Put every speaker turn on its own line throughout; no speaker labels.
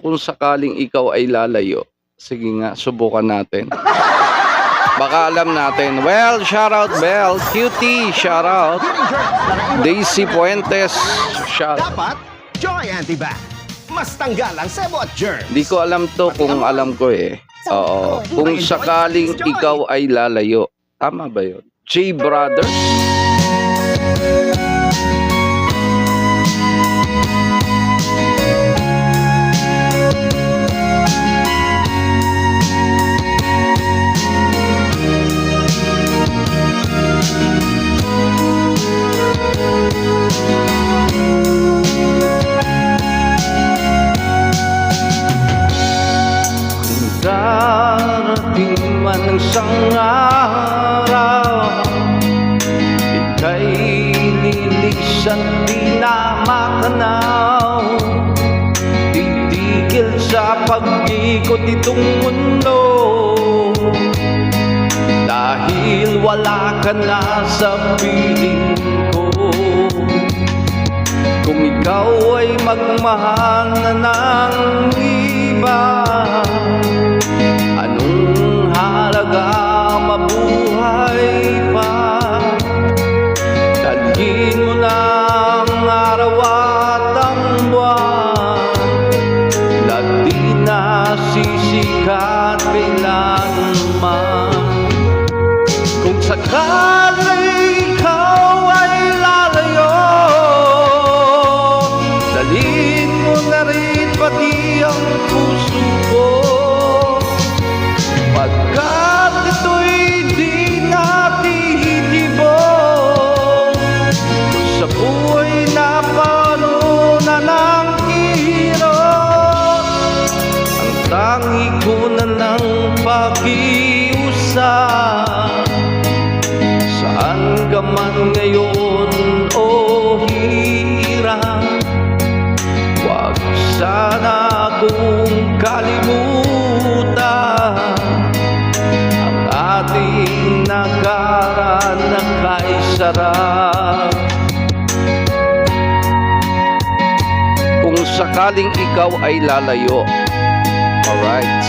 kung sakaling ikaw ay lalayo. Sige nga, subukan natin. Baka alam natin. Well, shoutout Bell. Cutie, shoutout. Daisy Puentes, shoutout.
Dapat, Joy Antibac. Mas tanggal ang sebo at germs.
Di ko alam to kung alam ko eh. Oo. Kung sakaling ikaw ay lalayo. Tama ba yun? J Brothers? Darating man ang isang araw, ika'y lilisan di na matanaw. Titigil sa pag-ikot itong mundo, dahil wala ka na sa piling ko. Kung ikaw ay magmahal na ng iba, anong halaga mabuhay pa? Dalhin mo na ang araw at ang buwan, na di na sisikat kailanman. Kung sakali ikaw ay lalayo, dalhin mo na rin pati ang puso ko. Pagkat ito'y di natitibok, sa buhay na panunan ng hirap, ang tangi ko na lang pakiusap. Saan ka man ngayon o hirap, wag sana akong kalimutan ang ating nakaraan na kay sarap. Kung sakaling ikaw ay lalayo. Alright.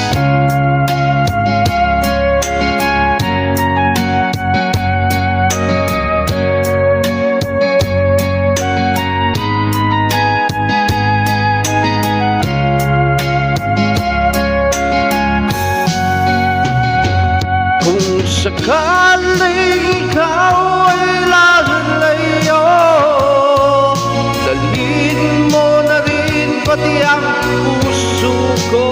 Kung sakaling ikaw ay lalayo, dalhin mo na rin pati ang puso ko.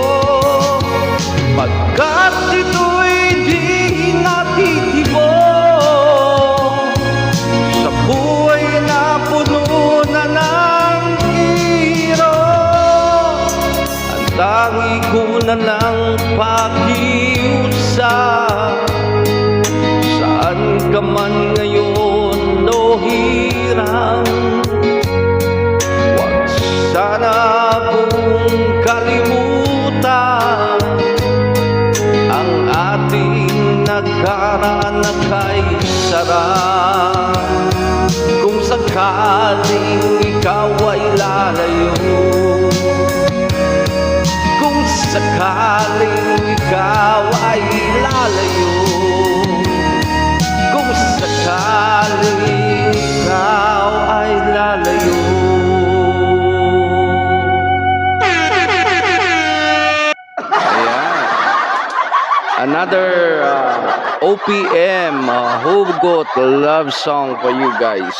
Pagkat ito'y di natitibok, sa buhay na puno na ng hirap, ang tangi ko na lang pakiusap. Saan ka man ngayon o hirang, wag sana akong kalimutan ang ating nakaraan na kay sarap. Kung sakaling ikaw ay lalayo, kung sakaling ikaw ay lalayo, kung sakaling ikaw ay lalayo. Ayan. Another OPM Hugot love song for you guys.